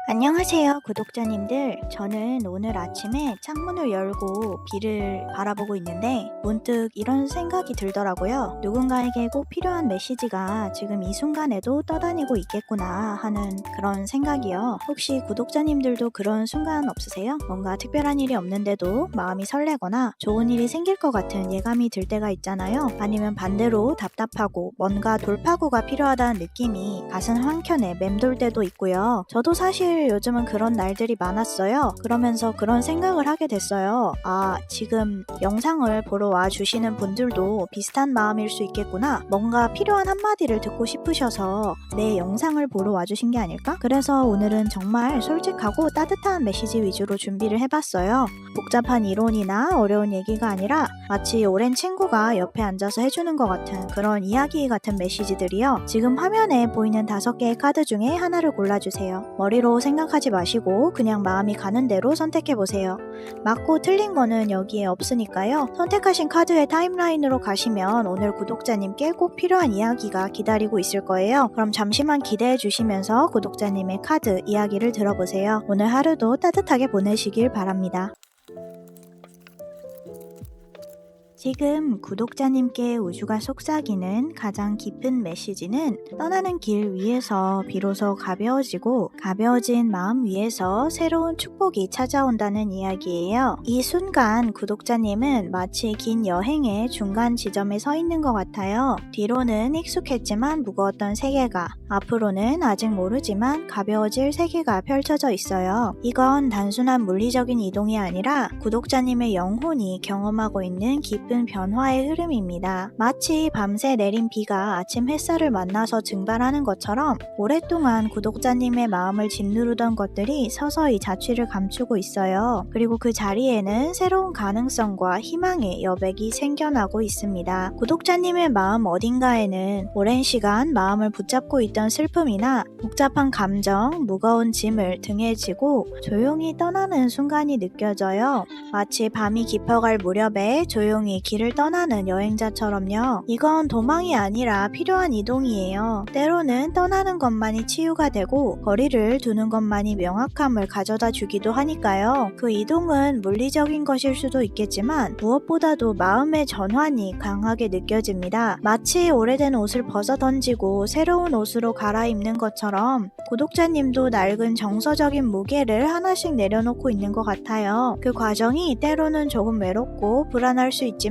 안녕하세요, 구독자님들. 저는 오늘 아침에 창문을 열고 비를 바라보고 있는데 문득 이런 생각이 들더라고요. 누군가에게 꼭 필요한 메시지가 지금 이 순간에도 떠다니고 있겠구나 하는 그런 생각이요. 혹시 구독자님들도 그런 순간 없으세요? 뭔가 특별한 일이 없는데도 마음이 설레거나 좋은 일이 생길 것 같은 예감이 들 때가 있잖아요. 아니면 반대로 답답하고 뭔가 돌파구가 필요하다는 느낌이 가슴 한켠에 맴돌 때도 있고요. 저도 사실 요즘은 그런 날들이 많았어요. 그러면서 그런 생각을 하게 됐어요. 지금 영상을 보러 와주시는 분들도 비슷한 마음일 수 있겠구나. 뭔가 필요한 한마디를 듣고 싶으셔서 내 영상을 보러 와주신 게 아닐까? 그래서 오늘은 정말 솔직하고 따뜻한 메시지 위주로 준비를 해봤어요. 복잡한 이론이나 어려운 얘기가 아니라 마치 오랜 친구가 옆에 앉아서 해주는 것 같은 그런 이야기 같은 메시지들이요. 지금 화면에 보이는 5개의 카드 중에 하나를 골라주세요. 머리로 생각하지 마시고 그냥 마음이 가는 대로 선택해보세요. 맞고 틀린 거는 여기에 없으니까요. 선택하신 카드의 타임라인으로 가시면 오늘 구독자님께 꼭 필요한 이야기가 기다리고 있을 거예요. 그럼 잠시만 기대해 주시면서 구독자님의 카드 이야기를 들어보세요. 오늘 하루도 따뜻하게 보내시길 바랍니다. 지금 구독자님께 우주가 속삭이는 가장 깊은 메시지는 떠나는 길 위에서 비로소 가벼워지고 가벼워진 마음 위에서 새로운 축복이 찾아온다는 이야기예요. 이 순간 구독자님은 마치 긴 여행의 중간 지점에 서 있는 것 같아요. 뒤로는 익숙했지만 무거웠던 세계가, 앞으로는 아직 모르지만 가벼워질 세계가 펼쳐져 있어요. 이건 단순한 물리적인 이동이 아니라 구독자님의 영혼이 경험하고 있는 깊은 변화의 흐름입니다. 마치 밤새 내린 비가 아침 햇살을 만나서 증발하는 것처럼 오랫동안 구독자님의 마음을 짓누르던 것들이 서서히 자취를 감추고 있어요. 그리고 그 자리에는 새로운 가능성과 희망의 여백이 생겨나고 있습니다. 구독자님의 마음 어딘가에는 오랜 시간 마음을 붙잡고 있던 슬픔이나 복잡한 감정, 무거운 짐을 등에 지고 조용히 떠나는 순간이 느껴져요. 마치 밤이 깊어갈 무렵에 조용히 길을 떠나는 여행자처럼요. 이건 도망이 아니라 필요한 이동이에요. 때로는 떠나는 것만이 치유가 되고 거리를 두는 것만이 명확함을 가져다 주기도 하니까요. 그 이동은 물리적인 것일 수도 있겠지만 무엇보다도 마음의 전환이 강하게 느껴집니다. 마치 오래된 옷을 벗어 던지고 새로운 옷으로 갈아입는 것처럼 구독자님도 낡은 정서적인 무게를 하나씩 내려놓고 있는 것 같아요. 그 과정이 때로는 조금 외롭고 불안할 수 있지만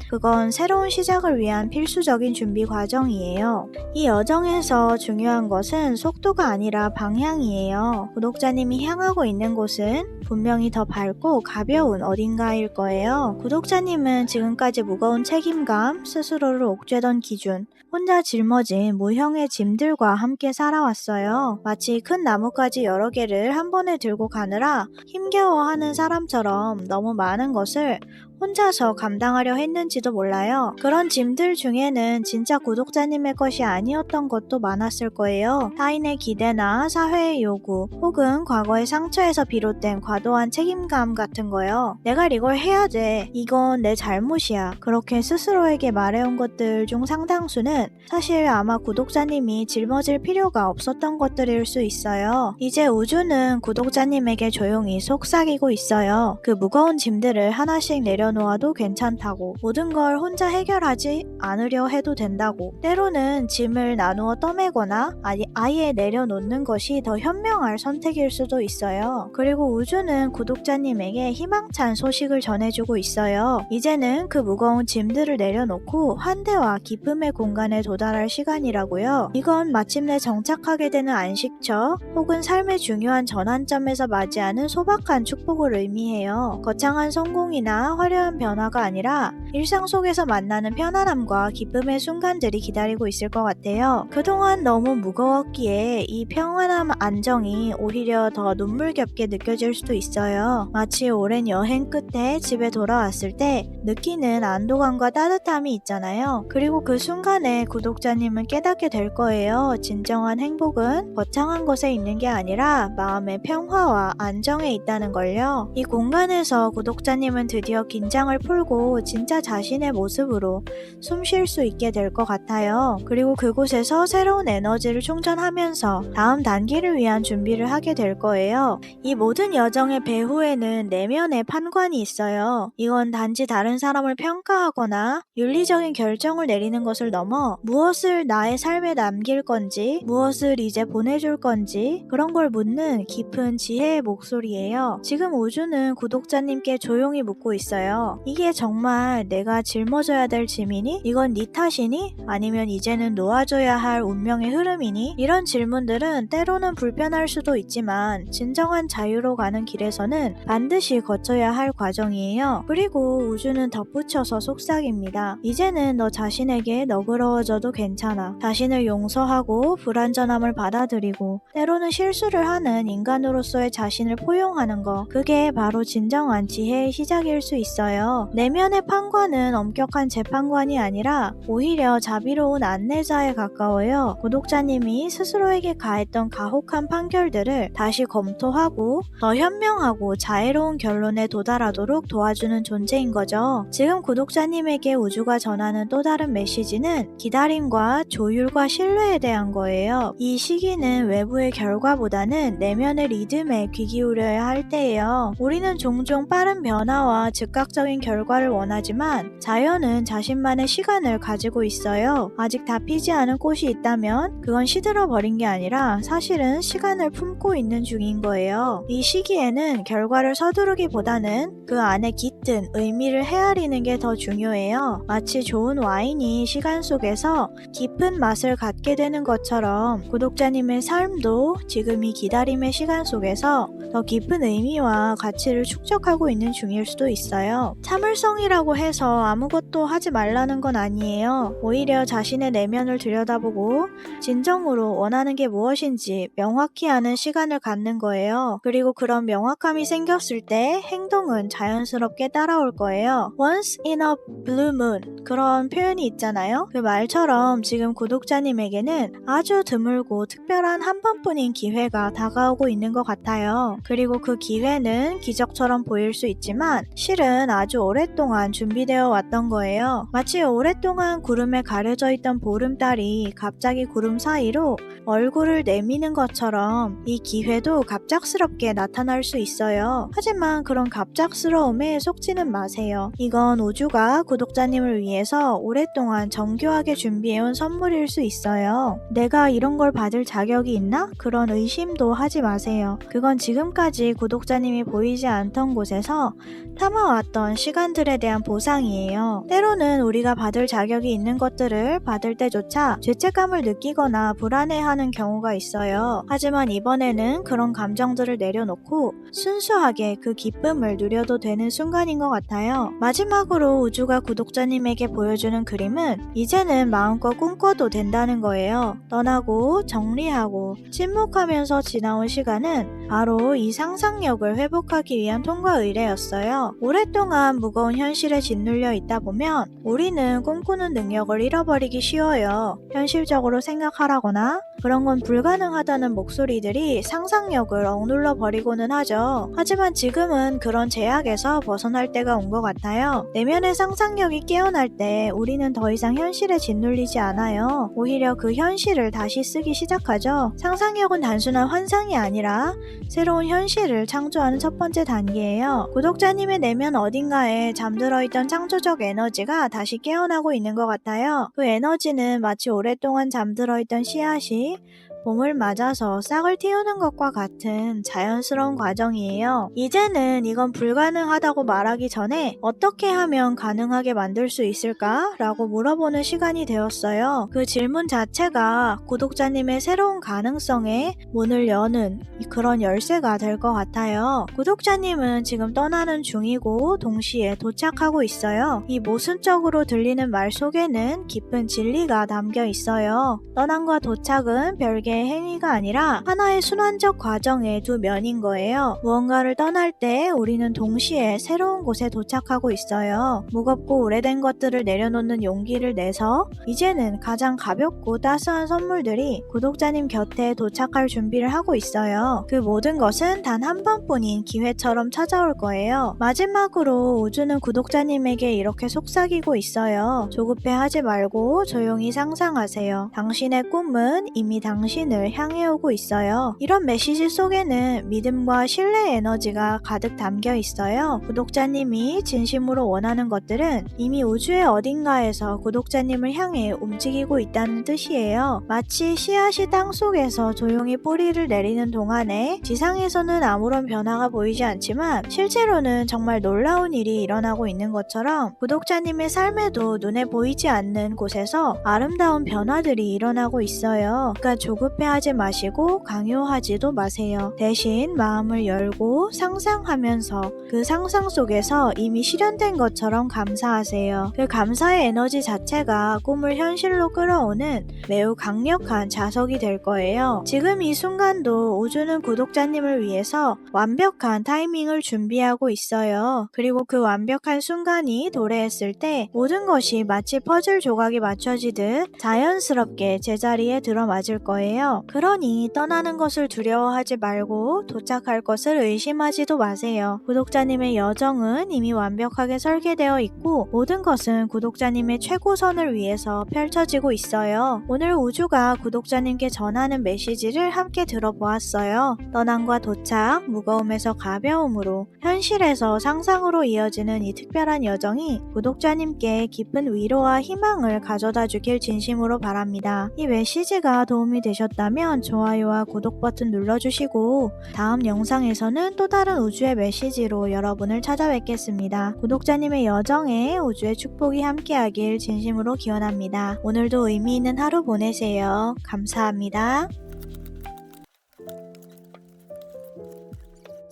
그건 새로운 시작을 위한 필수적인 준비 과정이에요. 이 여정에서 중요한 것은 속도가 아니라 방향이에요. 구독자님이 향하고 있는 곳은 분명히 더 밝고 가벼운 어딘가일 거예요. 구독자님은 지금까지 무거운 책임감, 스스로를 옥죄던 기준, 혼자 짊어진 무형의 짐들과 함께 살아왔어요. 마치 큰 나뭇가지 여러 개를 한 번에 들고 가느라 힘겨워하는 사람처럼 너무 많은 것을 혼자서 감당하려 했는지도 몰라요. 그런 짐들 중에는 진짜 구독자님의 것이 아니었던 것도 많았을 거예요. 타인의 기대나 사회의 요구, 혹은 과거의 상처에서 비롯된 과도한 책임감 같은 거요. 내가 이걸 해야 돼. 이건 내 잘못이야. 그렇게 스스로에게 말해온 것들 중 상당수는 사실 아마 구독자님이 짊어질 필요가 없었던 것들일 수 있어요. 이제 우주는 구독자님에게 조용히 속삭이고 있어요. 그 무거운 짐들을 하나씩 내려놓아도 괜찮다고, 모든 걸 혼자 해결하지 않으려 해도 된다고, 때로는 짐을 나누어 떠매거나 아예 내려놓는 것이 더 현명할 선택일 수도 있어요. 그리고 우주는 구독자님에게 희망찬 소식을 전해주고 있어요. 이제는 그 무거운 짐들을 내려놓고 환대와 기쁨의 공간에 도달할 시간이라고요. 이건 마침내 정착하게 되는 안식처 혹은 삶의 중요한 전환점에서 맞이하는 소박한 축복을 의미해요. 거창한 성공이나 화려한 변화가 아니라 일상 속에서 만나는 편안함과 기쁨의 순간들이 기다리고 있을 것 같아요. 그동안 너무 무거웠기에 이 평안함, 안정이 오히려 더 눈물겹게 느껴질 수도 있어요. 마치 오랜 여행 끝에 집에 돌아왔을 때 느끼는 안도감과 따뜻함이 있잖아요. 그리고 그 순간에 구독자님은 깨닫게 될 거예요. 진정한 행복은 거창한 곳에 있는 게 아니라 마음의 평화와 안정에 있다는 걸요. 이 공간에서 구독자님은 드디어 긴 긴장을 풀고 진짜 자신의 모습으로 숨 쉴 수 있게 될 것 같아요. 그리고 그곳에서 새로운 에너지를 충전하면서 다음 단계를 위한 준비를 하게 될 거예요. 이 모든 여정의 배후에는 내면의 판관이 있어요. 이건 단지 다른 사람을 평가하거나 윤리적인 결정을 내리는 것을 넘어 무엇을 나의 삶에 남길 건지, 무엇을 이제 보내줄 건지 그런 걸 묻는 깊은 지혜의 목소리예요. 지금 우주는 구독자님께 조용히 묻고 있어요. 이게 정말 내가 짊어져야 될 짐이니? 이건 네 탓이니? 아니면 이제는 놓아줘야 할 운명의 흐름이니? 이런 질문들은 때로는 불편할 수도 있지만 진정한 자유로 가는 길에서는 반드시 거쳐야 할 과정이에요. 그리고 우주는 덧붙여서 속삭입니다. 이제는 너 자신에게 너그러워져도 괜찮아. 자신을 용서하고 불완전함을 받아들이고 때로는 실수를 하는 인간으로서의 자신을 포용하는 거, 그게 바로 진정한 지혜의 시작일 수 있어요. 내면의 판관은 엄격한 재판관이 아니라 오히려 자비로운 안내자에 가까워요. 구독자님이 스스로에게 가했던 가혹한 판결들을 다시 검토하고 더 현명하고 자애로운 결론에 도달하도록 도와주는 존재인 거죠. 지금 구독자님에게 우주가 전하는 또 다른 메시지는 기다림과 조율과 신뢰에 대한 거예요. 이 시기는 외부의 결과보다는 내면의 리듬에 귀 기울여야 할 때예요. 우리는 종종 빠른 변화와 즉각적인 결과를 원하지만 자연은 자신만의 시간을 가지고 있어요. 아직 다 피지 않은 꽃이 있다면 그건 시들어 버린 게 아니라 사실은 시간을 품고 있는 중인 거예요. 이 시기에는 결과를 서두르기보다는 그 안에 깃든 의미를 헤아리는 게 더 중요해요. 마치 좋은 와인이 시간 속에서 깊은 맛을 갖게 되는 것처럼 구독자님의 삶도 지금 이 기다림의 시간 속에서 더 깊은 의미와 가치를 축적하고 있는 중일 수도 있어요. 참을성이라고 해서 아무것도 하지 말라는 건 아니에요. 오히려 자신의 내면을 들여다보고 진정으로 원하는 게 무엇인지 명확히 아는 시간을 갖는 거예요. 그리고 그런 명확함이 생겼을 때 행동은 자연스럽게 따라올 거예요. Once in a blue moon, 그런 표현이 있잖아요. 그 말처럼 지금 구독자님에게는 아주 드물고 특별한 한 번뿐인 기회가 다가오고 있는 것 같아요. 그리고 그 기회는 기적처럼 보일 수 있지만 실은 아주 오랫동안 준비되어 왔던 거예요. 마치 오랫동안 구름에 가려져 있던 보름달이 갑자기 구름 사이로 얼굴을 내미는 것처럼 이 기회도 갑작스럽게 나타날 수 있어요. 하지만 그런 갑작스러움에 속지는 마세요. 이건 우주가 구독자님을 위해서 오랫동안 정교하게 준비해온 선물일 수 있어요. 내가 이런 걸 받을 자격이 있나? 그런 의심도 하지 마세요. 그건 지금까지 구독자님이 보이지 않던 곳에서 참아왔던 시간들에 대한 보상이에요. 때로는 우리가 받을 자격이 있는 것들을 받을 때조차 죄책감을 느끼거나 불안해하는 경우가 있어요. 하지만 이번에는 그런 감정들을 내려놓고 순수하게 그 기쁨을 누려도 되는 순간인 것 같아요. 마지막으로 우주가 구독자님에게 보여주는 그림은 이제는 마음껏 꿈꿔도 된다는 거예요. 떠나고 정리하고 침묵하면서 지나온 시간은 바로 이 상상력을 회복하기 위한 통과 의례였어요. 오랫동안 무거운 현실에 짓눌려 있다 보면 우리는 꿈꾸는 능력을 잃어버리기 쉬워요. 현실적으로 생각하라거나 그런 건 불가능하다는 목소리들이 상상력을 억눌러 버리고는 하죠. 하지만 지금은 그런 제약에서 벗어날 때가 온 것 같아요. 내면의 상상력이 깨어날 때 우리는 더 이상 현실에 짓눌리지 않아요. 오히려 그 현실을 다시 쓰기 시작하죠. 상상력은 단순한 환상이 아니라 새로운 현실을 창조하는 첫 번째 단계예요. 구독자님의 내면 어딘가에 잠들어 있던 창조적 에너지가 다시 깨어나고 있는 것 같아요. 그 에너지는 마치 오랫동안 잠들어 있던 씨앗이 봄을 맞아서 싹을 틔우는 것과 같은 자연스러운 과정이에요. 이제는 이건 불가능하다고 말하기 전에 어떻게 하면 가능하게 만들 수 있을까? 라고 물어보는 시간이 되었어요. 그 질문 자체가 구독자님의 새로운 가능성에 문을 여는 그런 열쇠가 될 것 같아요. 구독자님은 지금 떠나는 중이고 동시에 도착하고 있어요. 이 모순적으로 들리는 말 속에는 깊은 진리가 담겨 있어요. 떠남과 도착은 별개 개의 행위가 아니라 하나의 순환적 과정의 두 면인 거예요. 무언가를 떠날 때 우리는 동시에 새로운 곳에 도착하고 있어요. 무겁고 오래된 것들을 내려놓는 용기를 내서 이제는 가장 가볍고 따스한 선물들이 구독자님 곁에 도착할 준비를 하고 있어요. 그 모든 것은 단 한 번뿐인 기회처럼 찾아올 거예요. 마지막으로 우주는 구독자님에게 이렇게 속삭이고 있어요. 조급해하지 말고 조용히 상상하세요. 당신의 꿈은 이미 당신을 향해 오고 있어요. 이런 메시지 속에는 믿음과 신뢰 에너지가 가득 담겨 있어요. 구독자님이 진심으로 원하는 것들은 이미 우주의 어딘가에서 구독자님을 향해 움직이고 있다는 뜻이에요. 마치 씨앗이 땅 속에서 조용히 뿌리를 내리는 동안에 지상에서는 아무런 변화가 보이지 않지만 실제로는 정말 놀라운 일이 일어나고 있는 것처럼 구독자님의 삶에도 눈에 보이지 않는 곳에서 아름다운 변화들이 일어나고 있어요. 그러니까 조급해하지 마시고 강요하지도 마세요. 대신 마음을 열고 상상하면서 그 상상 속에서 이미 실현된 것처럼 감사하세요. 그 감사의 에너지 자체가 꿈을 현실로 끌어오는 매우 강력한 자석이 될 거예요. 지금 이 순간도 우주는 구독자님을 위해서 완벽한 타이밍을 준비하고 있어요. 그리고 그 완벽한 순간이 도래했을 때 모든 것이 마치 퍼즐 조각이 맞춰지듯 자연스럽게 제자리에 들어맞을 거예요. 그러니 떠나는 것을 두려워하지 말고 도착할 것을 의심하지도 마세요. 구독자님의 여정은 이미 완벽하게 설계되어 있고 모든 것은 구독자님의 최고선을 위해서 펼쳐지고 있어요. 오늘 우주가 구독자님께 전하는 메시지를 함께 들어보았어요. 떠남과 도착, 무거움에서 가벼움으로 현실에서 상상으로 이어지는 이 특별한 여정이 구독자님께 깊은 위로와 희망을 가져다 주길 진심으로 바랍니다. 이 메시지가 도움이 되셨다면 좋아요와 구독 버튼 눌러주시고 다음 영상에서는 또 다른 우주의 메시지로 여러분을 찾아뵙겠습니다. 구독자님의 여정에 우주의 축복이 함께하길 진심으로 기원합니다. 오늘도 의미 있는 하루 보내세요. 감사합니다.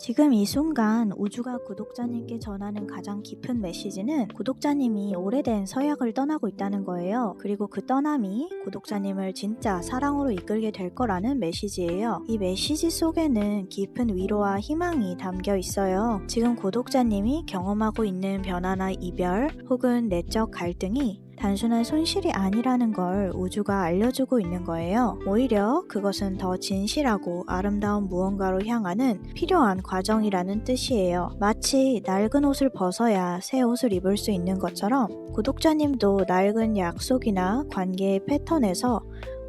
지금 이 순간 우주가 구독자님께 전하는 가장 깊은 메시지는 구독자님이 오래된 서약을 떠나고 있다는 거예요. 그리고 그 떠남이 구독자님을 진짜 사랑으로 이끌게 될 거라는 메시지예요. 이 메시지 속에는 깊은 위로와 희망이 담겨 있어요. 지금 구독자님이 경험하고 있는 변화나 이별 혹은 내적 갈등이 단순한 손실이 아니라는 걸 우주가 알려주고 있는 거예요. 오히려 그것은 더 진실하고 아름다운 무언가로 향하는 필요한 과정이라는 뜻이에요. 마치 낡은 옷을 벗어야 새 옷을 입을 수 있는 것처럼 구독자님도 낡은 약속이나 관계의 패턴에서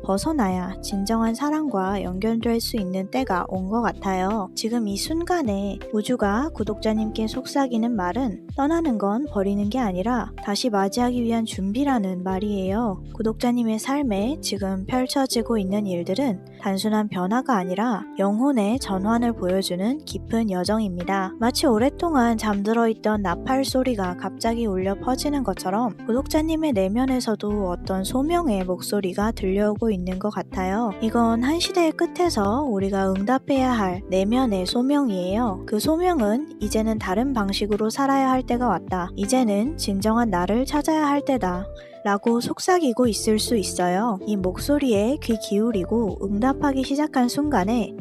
벗어나야 진정한 사랑과 연결될 수 있는 때가 온 것 같아요. 지금 이 순간에 우주가 구독자님께 속삭이는 말은 떠나는 건 버리는 게 아니라 다시 맞이하기 위한 준비라는 말이에요. 구독자님의 삶에 지금 펼쳐지고 있는 일들은 단순한 변화가 아니라 영혼의 전환을 보여주는 깊은 여정입니다. 마치 오랫동안 잠들어 있던 나팔 소리가 갑자기 울려 퍼지는 것처럼 구독자님의 내면에서도 어떤 소명의 목소리가 들려오고 있는 것 같아요. 이건 한 시대의 끝에서 우리가 응답해야 할 내면의 소명이에요. 그 소명은 이제는 다른 방식으로 살아야 할 때가 왔다. 이제는 진정한 나를 찾아야 할 때다. 라고 속삭이고 있을 수 있어요. 이 목소리에 귀 기울이고 응답하기 시작한 순간에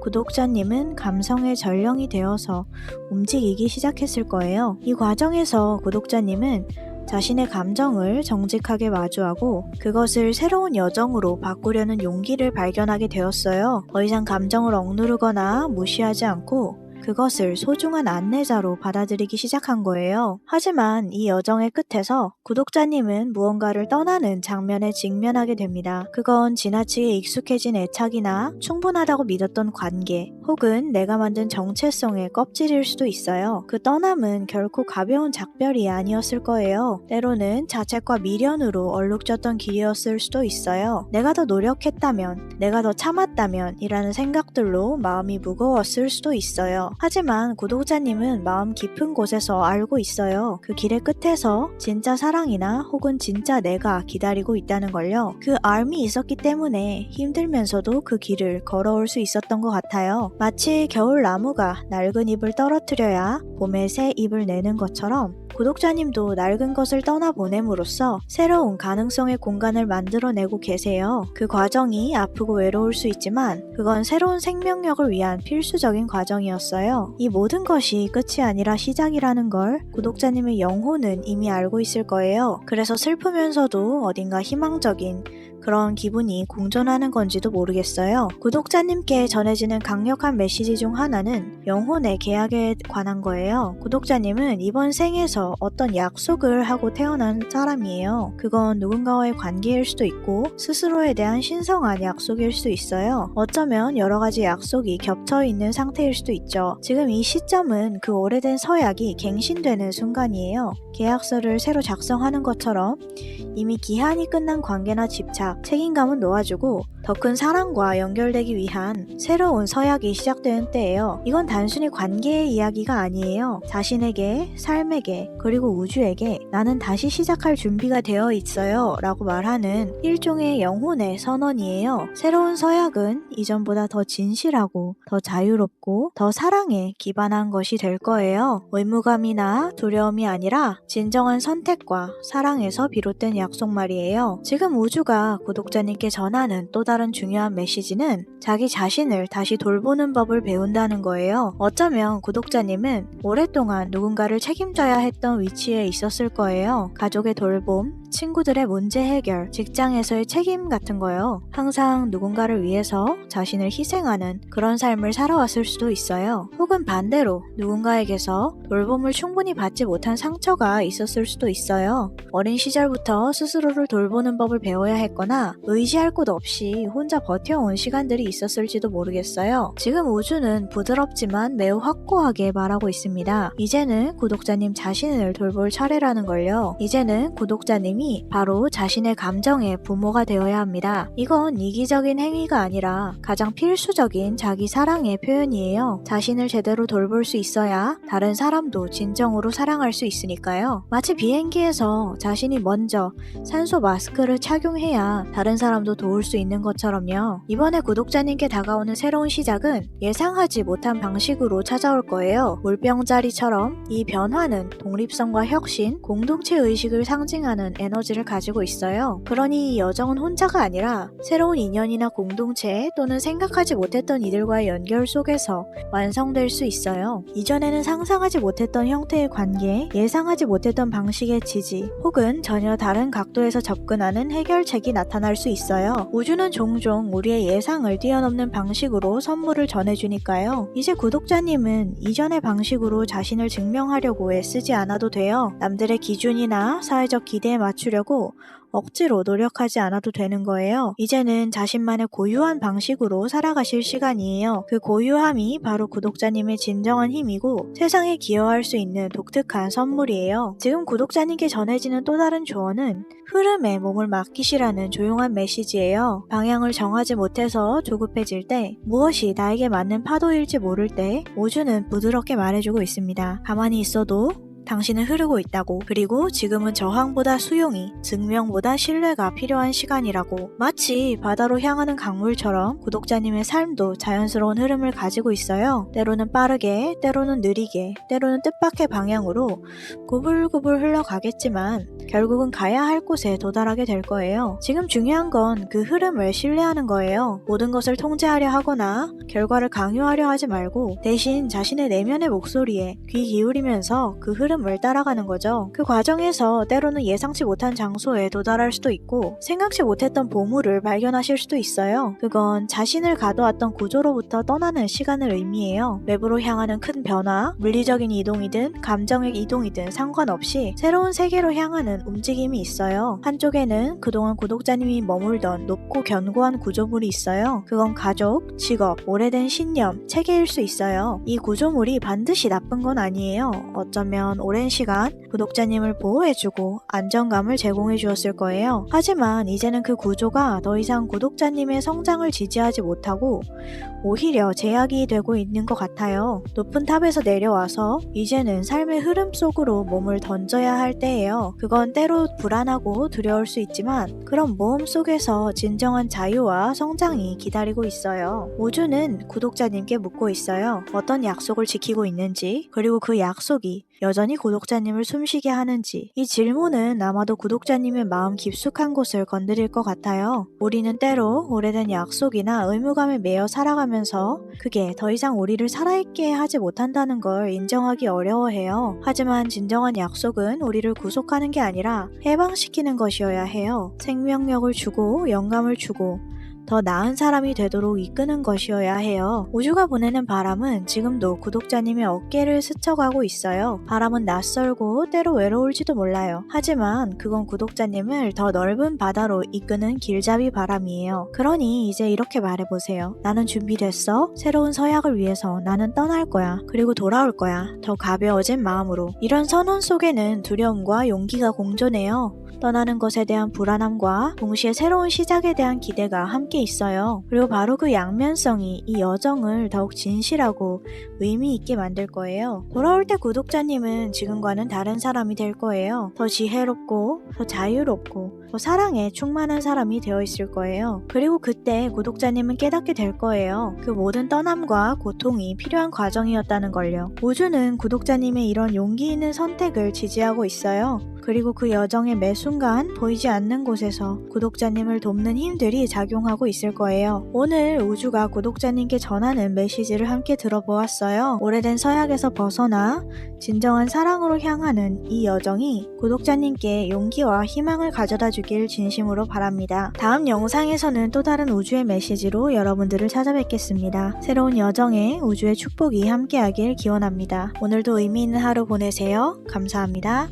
구독자님은 감성의 전령이 되어서 움직이기 시작했을 거예요. 이 과정에서 구독자님은 자신의 감정을 정직하게 마주하고 그것을 새로운 여정으로 바꾸려는 용기를 발견하게 되었어요. 더 이상 감정을 억누르거나 무시하지 않고 그것을 소중한 안내자로 받아들이기 시작한 거예요. 하지만 이 여정의 끝에서 구독자님은 무언가를 떠나는 장면에 직면하게 됩니다. 그건 지나치게 익숙해진 애착이나 충분하다고 믿었던 관계, 혹은 내가 만든 정체성의 껍질일 수도 있어요. 그 떠남은 결코 가벼운 작별이 아니었을 거예요. 때로는 자책과 미련으로 얼룩졌던 길이었을 수도 있어요. 내가 더 노력했다면, 내가 더 참았다면 이라는 생각들로 마음이 무거웠을 수도 있어요. 하지만 구독자님은 마음 깊은 곳에서 알고 있어요. 그 길의 끝에서 진짜 사랑이나 혹은 진짜 내가 기다리고 있다는 걸요. 그 알미 있었기 때문에 힘들면서도 그 길을 걸어올 수 있었던 것 같아요. 마치 겨울 나무가 낡은 잎을 떨어뜨려야 봄에 새 잎을 내는 것처럼 구독자님도 낡은 것을 떠나보냄으로써 새로운 가능성의 공간을 만들어내고 계세요. 그 과정이 아프고 외로울 수 있지만 그건 새로운 생명력을 위한 필수적인 과정이었어요. 이 모든 것이 끝이 아니라 시작이라는 걸 구독자님의 영혼은 이미 알고 있을 거예요. 그래서 슬프면서도 어딘가 희망적인 그런 기분이 공존하는 건지도 모르겠어요. 구독자님께 전해지는 강력한 메시지 중 하나는 영혼의 계약에 관한 거예요. 구독자님은 이번 생에서 어떤 약속을 하고 태어난 사람이에요. 그건 누군가와의 관계일 수도 있고 스스로에 대한 신성한 약속일 수도 있어요. 어쩌면 여러 가지 약속이 겹쳐 있는 상태일 수도 있죠. 지금 이 시점은 그 오래된 서약이 갱신되는 순간이에요. 계약서를 새로 작성하는 것처럼 이미 기한이 끝난 관계나 집착, 책임감은 놓아주고 더 큰 사랑과 연결되기 위한 새로운 서약이 시작되는 때예요. 이건 단순히 관계의 이야기가 아니에요. 자신에게, 삶에게, 그리고 우주에게 나는 다시 시작할 준비가 되어 있어요 라고 말하는 일종의 영혼의 선언이에요. 새로운 서약은 이전보다 더 진실하고 더 자유롭고 더 사랑에 기반한 것이 될 거예요. 의무감이나 두려움이 아니라 진정한 선택과 사랑에서 비롯된 약속 말이에요. 지금 우주가 구독자님께 전하는 또 다른 중요한 메시지는 자기 자신을 다시 돌보는 법을 배운다는 거예요. 어쩌면 구독자님은 오랫동안 누군가를 책임져야 했던 위치에 있었을 거예요. 가족의 돌봄, 친구들의 문제 해결, 직장에서의 책임 같은 거요. 항상 누군가를 위해서 자신을 희생하는 그런 삶을 살아왔을 수도 있어요. 혹은 반대로 누군가에게서 돌봄을 충분히 받지 못한 상처가 있었을 수도 있어요. 어린 시절부터 스스로를 돌보는 법을 배워야 했거나 의지할 곳 없이 혼자 버텨온 시간들이 있었을지도 모르겠어요. 지금 우주는 부드럽지만 매우 확고하게 말하고 있습니다. 이제는 구독자님 자신을 돌볼 차례라는 걸요. 이제는 구독자님이 바로 자신의 감정의 부모가 되어야 합니다. 이건 이기적인 행위가 아니라 가장 필수적인 자기 사랑의 표현이에요. 자신을 제대로 돌볼 수 있어야 다른 사람도 진정으로 사랑할 수 있으니까요. 마치 비행기에서 자신이 먼저 산소 마스크를 착용해야 다른 사람도 도울 수 있는 것처럼요. 이번에 구독자님께 다가오는 새로운 시작은 예상하지 못한 방식으로 찾아올 거예요. 물병자리처럼 이 변화는 독립성과 혁신, 공동체 의식을 상징하는 에너지를 가지고 있어요. 그러니 이 여정은 혼자가 아니라 새로운 인연이나 공동체 또는 생각하지 못했던 이들과의 연결 속에서 완성될 수 있어요. 이전에는 상상하지 못했던 형태의 관계, 예상하지 못했던 방식의 지지, 혹은 전혀 다른 각도에서 접근하는 해결책이 나타날 수 있어요. 우주는 종종 우리의 예상을 뛰어넘는 방식으로 선물을 전해주니까요. 이제 구독자님은 이전의 방식으로 자신을 증명하려고 애쓰지 않아도 돼요. 남들의 기준이나 사회적 기대에 맞추려고 억지로 노력하지 않아도 되는 거예요. 이제는 자신만의 고유한 방식으로 살아가실 시간이에요. 그 고유함이 바로 구독자님의 진정한 힘이고 세상에 기여할 수 있는 독특한 선물이에요. 지금 구독자님께 전해지는 또 다른 조언은 흐름에 몸을 맡기시라는 조용한 메시지예요. 방향을 정하지 못해서 조급해질 때, 무엇이 나에게 맞는 파도일지 모를 때 우주는 부드럽게 말해주고 있습니다. 가만히 있어도 당신은 흐르고 있다고. 그리고 지금은 저항보다 수용이, 증명보다 신뢰가 필요한 시간이라고. 마치 바다로 향하는 강물처럼 구독자님의 삶도 자연스러운 흐름을 가지고 있어요. 때로는 빠르게, 때로는 느리게, 때로는 뜻밖의 방향으로 구불구불 흘러가겠지만 결국은 가야 할 곳에 도달하게 될 거예요. 지금 중요한 건 그 흐름을 신뢰하는 거예요. 모든 것을 통제하려 하거나 결과를 강요하려 하지 말고 대신 자신의 내면의 목소리에 귀 기울이면서 그 흐름을 따라가는 거죠. 그 과정에서 때로는 예상치 못한 장소에 도달할 수도 있고 생각지 못했던 보물을 발견하실 수도 있어요. 그건 자신을 가둬왔던 구조로부터 떠나는 시간을 의미해요. 외부로 향하는 큰 변화, 물리적인 이동이든 감정의 이동이든 상관없이 새로운 세계로 향하는 움직임이 있어요. 한쪽에는 그동안 구독자님이 머물던 높고 견고한 구조물이 있어요. 그건 가족, 직업, 오래된 신념, 체계일 수 있어요. 이 구조물이 반드시 나쁜 건 아니에요. 어쩌면 오랜 시간 구독자님을 보호해주고 안정감을 제공해 주었을 거예요. 하지만 이제는 그 구조가 더 이상 구독자님의 성장을 지지하지 못하고 오히려 제약이 되고 있는 것 같아요. 높은 탑에서 내려와서 이제는 삶의 흐름 속으로 몸을 던져야 할 때예요. 그건 때로 불안하고 두려울 수 있지만 그런 모험 속에서 진정한 자유와 성장이 기다리고 있어요. 우주는 구독자님께 묻고 있어요. 어떤 약속을 지키고 있는지, 그리고 그 약속이 여전히 구독자님을 숨쉬게 하는지. 이 질문은 아마도 구독자님의 마음 깊숙한 곳을 건드릴 것 같아요. 우리는 때로 오래된 약속이나 의무감에 매여 살아가면서 그게 더 이상 우리를 살아있게 하지 못한다는 걸 인정하기 어려워해요. 하지만 진정한 약속은 우리를 구속하는 게 아니라 해방시키는 것이어야 해요. 생명력을 주고 영감을 주고 더 나은 사람이 되도록 이끄는 것이어야 해요. 우주가 보내는 바람은 지금도 구독자님의 어깨를 스쳐가고 있어요. 바람은 낯설고 때로 외로울지도 몰라요. 하지만 그건 구독자님을 더 넓은 바다로 이끄는 길잡이 바람이에요. 그러니 이제 이렇게 말해보세요. 나는 준비됐어. 새로운 서약을 위해서 나는 떠날 거야. 그리고 돌아올 거야. 더 가벼워진 마음으로. 이런 선언 속에는 두려움과 용기가 공존해요. 떠나는 것에 대한 불안함과 동시에 새로운 시작에 대한 기대가 함께 있어요. 그리고 바로 그 양면성이 이 여정을 더욱 진실하고 의미 있게 만들 거예요. 돌아올 때 구독자님은 지금과는 다른 사람이 될 거예요. 더 지혜롭고 더 자유롭고 더 사랑에 충만한 사람이 되어 있을 거예요. 그리고 그때 구독자님은 깨닫게 될 거예요. 그 모든 떠남과 고통이 필요한 과정이었다는 걸요. 우주는 구독자님의 이런 용기 있는 선택을 지지하고 있어요. 그리고 그 여정의 매 순간 보이지 않는 곳에서 구독자님을 돕는 힘들이 작용하고 있을 거예요. 오늘 우주가 구독자님께 전하는 메시지를 함께 들어보았어요. 오래된 서약에서 벗어나 진정한 사랑으로 향하는 이 여정이 구독자님께 용기와 희망을 가져다 주길 진심으로 바랍니다. 다음 영상에서는 또 다른 우주의 메시지로 여러분들을 찾아뵙겠습니다. 새로운 여정에 우주의 축복이 함께하길 기원합니다. 오늘도 의미 있는 하루 보내세요. 감사합니다.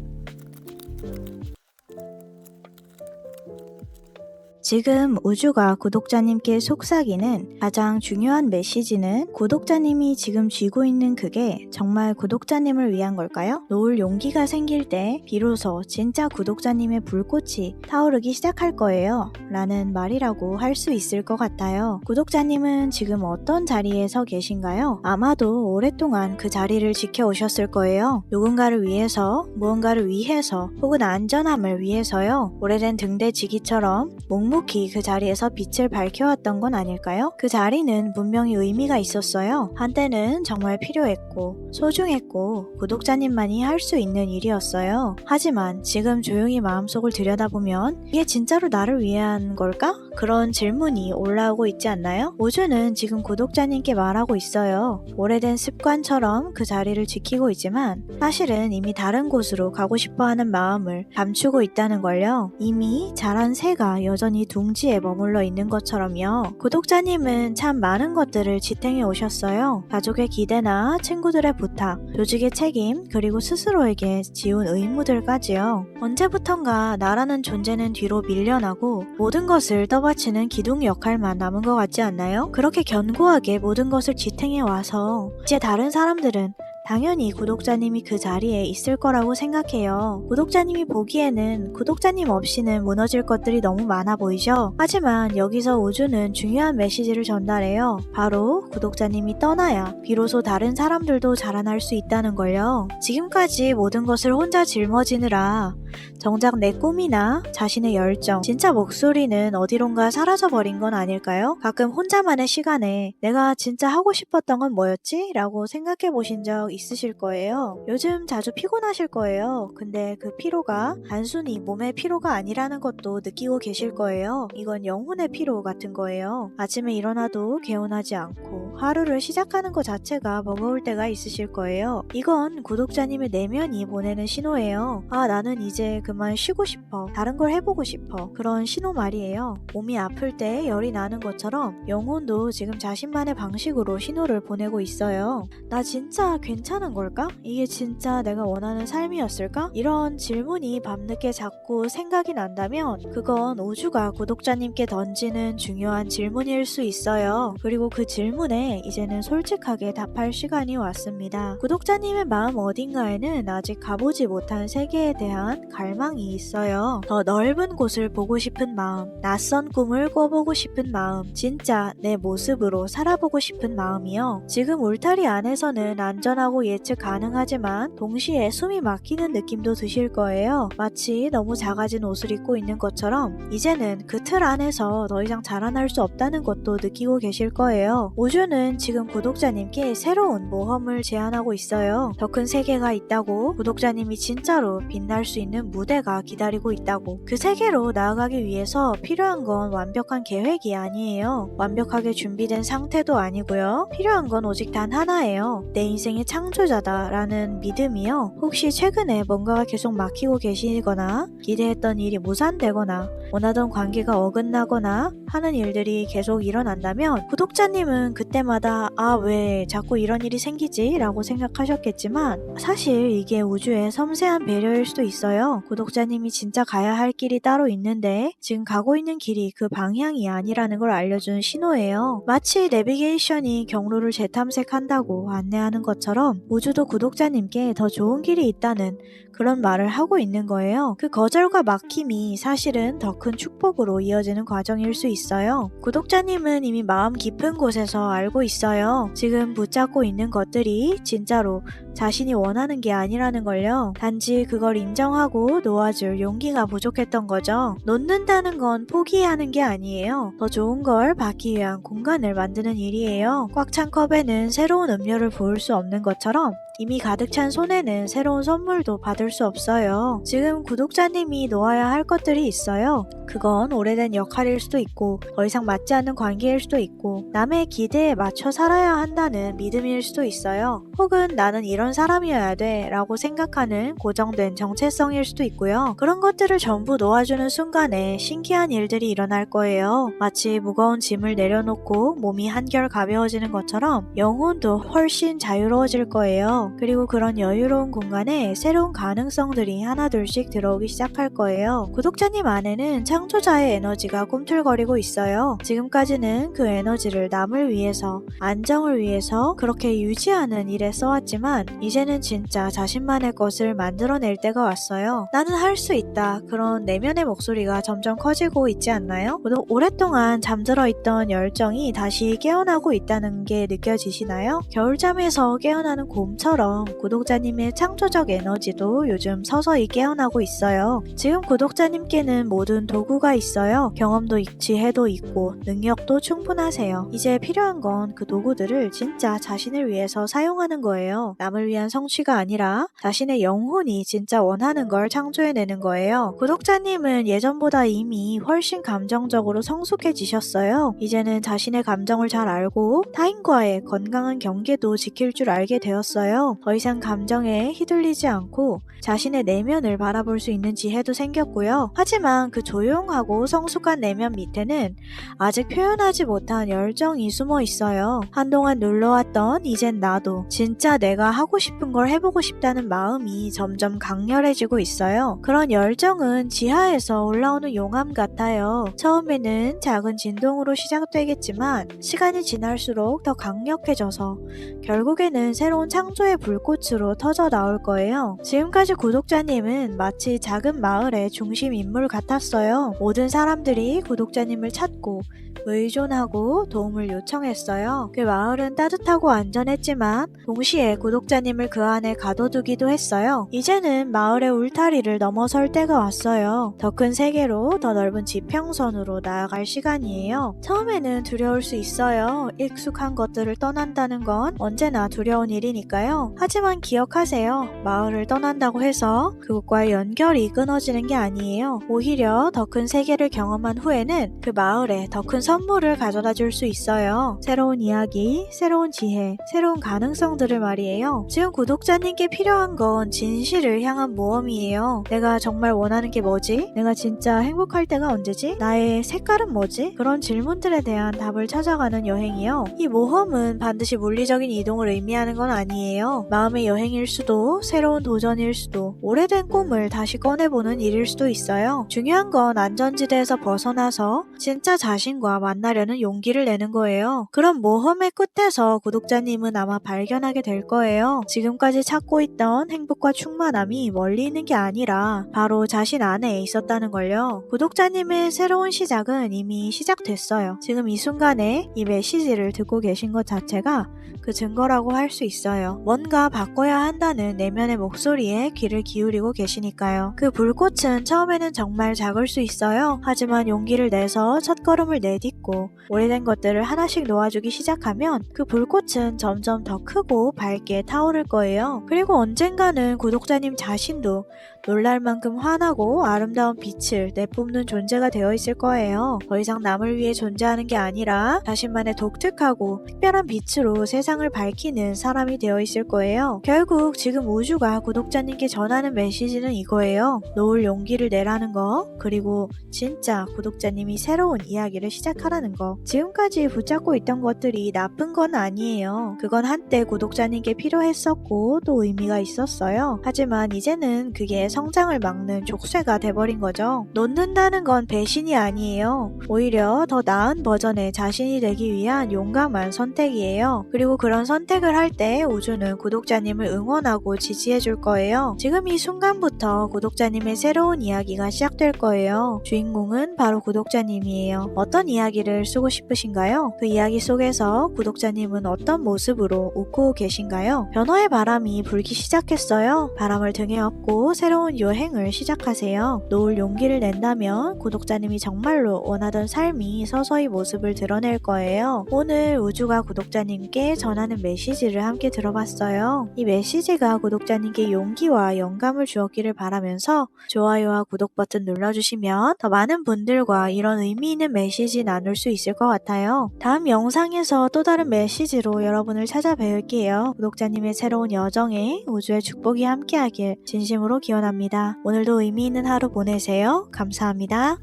지금 우주가 구독자님께 속삭이는 가장 중요한 메시지는 구독자님이 지금 쥐고 있는 그게 정말 구독자님을 위한 걸까요? 놓을 용기가 생길 때 비로소 진짜 구독자님의 불꽃이 타오르기 시작할 거예요. 라는 말이라고 할 수 있을 것 같아요. 구독자님은 지금 어떤 자리에 서 계신가요? 아마도 오랫동안 그 자리를 지켜오셨을 거예요. 누군가를 위해서, 무언가를 위해서, 혹은 안전함을 위해서요. 오래된 등대지기처럼 묵묵히 그 자리에서 빛을 밝혀왔던 건 아닐까요? 그 자리는 분명히 의미가 있었어요. 한때는 정말 필요했고 소중했고 구독자님만이 할 수 있는 일이었어요. 하지만 지금 조용히 마음속을 들여다보면 이게 진짜로 나를 위한 걸까? 그런 질문이 올라오고 있지 않나요? 우주는 지금 구독자님께 말하고 있어요. 오래된 습관처럼 그 자리를 지키고 있지만 사실은 이미 다른 곳으로 가고 싶어하는 마음을 감추고 있다는 걸요. 이미 자란 새가 여전히 둥지에 머물러 있는 것처럼요. 구독자님은 참 많은 것들을 지탱해 오셨어요. 가족의 기대나 친구들의 부탁, 조직의 책임, 그리고 스스로에게 지운 의무들까지요. 언제부턴가 나라는 존재는 뒤로 밀려나고 모든 것을 떠받치는 기둥 역할만 남은 것 같지 않나요? 그렇게 견고하게 모든 것을 지탱해 와서 이제 다른 사람들은 당연히 구독자님이 그 자리에 있을 거라고 생각해요. 구독자님이 보기에는 구독자님 없이는 무너질 것들이 너무 많아 보이죠? 하지만 여기서 우주는 중요한 메시지를 전달해요. 바로 구독자님이 떠나야 비로소 다른 사람들도 자라날 수 있다는 걸요. 지금까지 모든 것을 혼자 짊어지느라 정작 내 꿈이나 자신의 열정, 진짜 목소리는 어디론가 사라져버린 건 아닐까요? 가끔 혼자만의 시간에 내가 진짜 하고 싶었던 건 뭐였지? 라고 생각해 보신 적 있으실 거예요. 요즘 자주 피곤하실 거예요. 근데 그 피로가 단순히 몸의 피로가 아니라는 것도 느끼고 계실 거예요. 이건 영혼의 피로 같은 거예요. 아침에 일어나도 개운하지 않고 하루를 시작하는 것 자체가 버거울 때가 있으실 거예요. 이건 구독자님의 내면이 보내는 신호예요. 아, 나는 이제 이제 그만 쉬고 싶어. 다른 걸 해보고 싶어. 그런 신호 말이에요. 몸이 아플 때 열이 나는 것처럼 영혼도 지금 자신만의 방식으로 신호를 보내고 있어요. 나 진짜 괜찮은 걸까? 이게 진짜 내가 원하는 삶이었을까? 이런 질문이 밤늦게 자꾸 생각이 난다면 그건 우주가 구독자님께 던지는 중요한 질문일 수 있어요. 그리고 그 질문에 이제는 솔직하게 답할 시간이 왔습니다. 구독자님의 마음 어딘가에는 아직 가보지 못한 세계에 대한 갈망이 있어요. 더 넓은 곳을 보고 싶은 마음, 낯선 꿈을 꿔보고 싶은 마음, 진짜 내 모습으로 살아보고 싶은 마음이요. 지금 울타리 안에서는 안전하고 예측 가능하지만 동시에 숨이 막히는 느낌도 드실 거예요. 마치 너무 작아진 옷을 입고 있는 것처럼 이제는 그 틀 안에서 더 이상 자라날 수 없다는 것도 느끼고 계실 거예요. 우주는 지금 구독자님께 새로운 모험을 제안하고 있어요. 더 큰 세계가 있다고, 구독자님이 진짜로 빛날 수 있는 무대가 기다리고 있다고. 그 세계로 나아가기 위해서 필요한 건 완벽한 계획이 아니에요. 완벽하게 준비된 상태도 아니고요. 필요한 건 오직 단 하나예요. 내 인생의 창조자다라는 믿음이요. 혹시 최근에 뭔가가 계속 막히고 계시거나 기대했던 일이 무산되거나 원하던 관계가 어긋나거나 하는 일들이 계속 일어난다면 구독자님은 그때마다 왜 자꾸 이런 일이 생기지? 라고 생각하셨겠지만 사실 이게 우주의 섬세한 배려일 수도 있어요. 구독자님이 진짜 가야 할 길이 따로 있는데 지금 가고 있는 길이 그 방향이 아니라는 걸 알려준 신호예요. 마치 내비게이션이 경로를 재탐색한다고 안내하는 것처럼 우주도 구독자님께 더 좋은 길이 있다는 그런 말을 하고 있는 거예요. 그 거절과 막힘이 사실은 더 큰 축복으로 이어지는 과정일 수 있어요. 구독자님은 이미 마음 깊은 곳에서 알고 있어요. 지금 붙잡고 있는 것들이 진짜로 자신이 원하는 게 아니라는 걸요. 단지 그걸 인정하고 놓아줄 용기가 부족했던 거죠. 놓는다는 건 포기하는 게 아니에요. 더 좋은 걸 받기 위한 공간을 만드는 일이에요. 꽉 찬 컵에는 새로운 음료를 부을 수 없는 것처럼 이미 가득 찬 손에는 새로운 선물도 받을 수 없어요. 지금 구독자님이 놓아야 할 것들이 있어요. 그건 오래된 역할일 수도 있고 더 이상 맞지 않는 관계일 수도 있고 남의 기대에 맞춰 살아야 한다는 믿음일 수도 있어요. 혹은 나는 이런 사람이어야 돼 라고 생각하는 고정된 정체성일 수도 있고요. 그런 것들을 전부 놓아주는 순간에 신기한 일들이 일어날 거예요. 마치 무거운 짐을 내려놓고 몸이 한결 가벼워지는 것처럼 영혼도 훨씬 자유로워질 거예요. 그리고 그런 여유로운 공간에 새로운 가능성들이 하나둘씩 들어오기 시작할 거예요. 구독자님 안에는 창조자의 에너지가 꿈틀거리고 있어요. 지금까지는 그 에너지를 남을 위해서, 안정을 위해서 그렇게 유지하는 일에 써왔지만 이제는 진짜 자신만의 것을 만들어낼 때가 왔어요. 나는 할 수 있다. 그런 내면의 목소리가 점점 커지고 있지 않나요? 오랫동안 잠들어 있던 열정이 다시 깨어나고 있다는 게 느껴지시나요? 겨울잠에서 깨어나는 곰처럼 구독자님의 창조적 에너지도 요즘 서서히 깨어나고 있어요. 지금 구독자님께는 모든 도구가 있어요. 경험도 지혜도 있고 능력도 충분하세요. 이제 필요한 건 그 도구들을 진짜 자신을 위해서 사용하는 거예요. 남을 위한 성취가 아니라 자신의 영혼이 진짜 원하는 걸 창조해내는 거예요. 구독자님은 예전보다 이미 훨씬 감정적으로 성숙해지셨어요. 이제는 자신의 감정을 잘 알고 타인과의 건강한 경계도 지킬 줄 알게 되었어요. 더 이상 감정에 휘둘리지 않고 자신의 내면을 바라볼 수 있는 지혜도 생겼고요. 하지만 그 조용하고 성숙한 내면 밑에는 아직 표현하지 못한 열정이 숨어 있어요. 한동안 눌러왔던 이젠 나도 진짜 내가 하고 싶은 걸 해보고 싶다는 마음이 점점 강렬해지고 있어요. 그런 열정은 지하에서 올라오는 용암 같아요. 처음에는 작은 진동으로 시작되겠지만 시간이 지날수록 더 강력해져서 결국에는 새로운 창조의 불꽃으로 터져 나올 거예요. 지금까지 구독자님은 마치 작은 마을의 중심 인물 같았어요. 모든 사람들이 구독자님을 찾고 의존하고 도움을 요청했어요. 그 마을은 따뜻하고 안전했지만 동시에 구독자님을 그 안에 가둬두기도 했어요. 이제는 마을의 울타리를 넘어설 때가 왔어요. 더 큰 세계로, 더 넓은 지평선으로 나아갈 시간이에요. 처음에는 두려울 수 있어요. 익숙한 것들을 떠난다는 건 언제나 두려운 일이니까요. 하지만 기억하세요. 마을을 떠난다고 해서 그것과의 연결이 끊어지는 게 아니에요. 오히려 더 큰 세계를 경험한 후에는 그 마을에 더 큰 선물을 가져다 줄 수 있어요. 새로운 이야기, 새로운 지혜, 새로운 가능성들을 말이에요. 지금 구독자님께 필요한 건 진실을 향한 모험이에요. 내가 정말 원하는 게 뭐지? 내가 진짜 행복할 때가 언제지? 나의 색깔은 뭐지? 그런 질문들에 대한 답을 찾아가는 여행이요. 이 모험은 반드시 물리적인 이동을 의미하는 건 아니에요. 마음의 여행일 수도, 새로운 도전일 수도, 오래된 꿈을 다시 꺼내보는 일일 수도 있어요. 중요한 건 안전지대에서 벗어나서 진짜 자신과 만나려는 용기를 내는 거예요. 그런 모험의 끝에서 구독자님은 아마 발견하게 될 거예요. 지금까지 찾고 있던 행복과 충만함이 멀리 있는 게 아니라 바로 자신 안에 있었다는 걸요. 구독자님의 새로운 시작은 이미 시작됐어요. 지금 이 순간에 이 메시지를 듣고 계신 것 자체가 그 증거라고 할 수 있어요. 뭔가 바꿔야 한다는 내면의 목소리에 귀를 기울이고 계시니까요. 그 불꽃은 처음에는 정말 작을 수 있어요. 하지만 용기를 내서 첫걸음을 내딛고 오래된 것들을 하나씩 놓아주기 시작하면 그 불꽃은 점점 더 크고 밝게 타오를 거예요. 그리고 언젠가는 구독자님 자신도 놀랄 만큼 환하고 아름다운 빛을 내뿜는 존재가 되어 있을 거예요. 더 이상 남을 위해 존재하는 게 아니라 자신만의 독특하고 특별한 빛으로 세상을 밝히는 사람이 되어 있을 거예요. 결국 지금 우주가 구독자님께 전하는 메시지는 이거예요. 놓을 용기를 내라는 거, 그리고 진짜 구독자님이 새로운 이야기를 시작하라는 거. 지금까지 붙잡고 있던 것들이 나쁜 건 아니에요. 그건 한때 구독자님께 필요했었고 또 의미가 있었어요. 하지만 이제는 그게 성장을 막는 족쇄가 돼버린 거죠. 놓는다는 건 배신이 아니에요. 오히려 더 나은 버전의 자신이 되기 위한 용감한 선택이에요. 그리고 그런 선택을 할 때 우주는 구독자님을 응원하고 지지해 줄 거예요. 지금 이 순간부터 구독자님의 새로운 이야기가 시작될 거예요. 주인공은 바로 구독자님이에요. 어떤 이야기를 쓰고 싶으신가요? 그 이야기 속에서 구독자님은 어떤 모습으로 웃고 계신가요? 변화의 바람이 불기 시작했어요. 바람을 등에 업고 새로운 여행을 시작하세요. 놓을 용기를 낸다면 구독자님이 정말로 원하던 삶이 서서히 모습을 드러낼 거예요. 오늘 우주가 구독자님께 전하는 메시지를 함께 들어봤어요. 이 메시지가 구독자님께 용기와 영감을 주었기를 바라면서 좋아요와 구독 버튼 눌러주시면 더 많은 분들과 이런 의미 있는 메시지 나눌 수 있을 것 같아요. 다음 영상에서 또 다른 메시지로 여러분을 찾아뵐게요. 구독자님의 새로운 여정에 우주의 축복이 함께하길 진심으로 기원합니다. 오늘도 의미 있는 하루 보내세요. 감사합니다.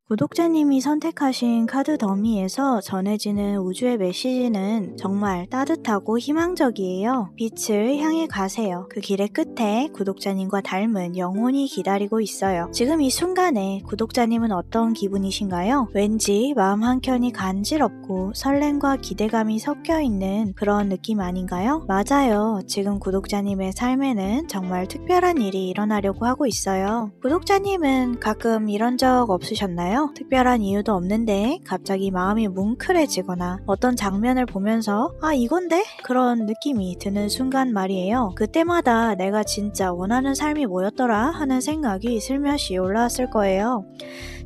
구독자님이 선택하신 카드 더미에서 전해지는 우주의 메시지는 정말 따뜻하고 희망적이에요. 빛을 향해 가세요. 그 길의 끝에 구독자님과 닮은 영혼이 기다리고 있어요. 지금 이 순간에 구독자님은 어떤 기분이신가요? 왠지 마음 한켠이 간지럽고 설렘과 기대감이 섞여 있는 그런 느낌 아닌가요? 맞아요. 지금 구독자님의 삶에는 정말 특별한 일이 일어나려고 하고 있어요. 구독자님은 가끔 이런 적 없으셨나요? 특별한 이유도 없는데 갑자기 마음이 뭉클해지거나 어떤 장면을 보면서 아 이건데? 그런 느낌이 드는 순간 말이에요. 그때마다 내가 진짜 원하는 삶이 뭐였더라 하는 생각이 슬며시 올라왔을 거예요.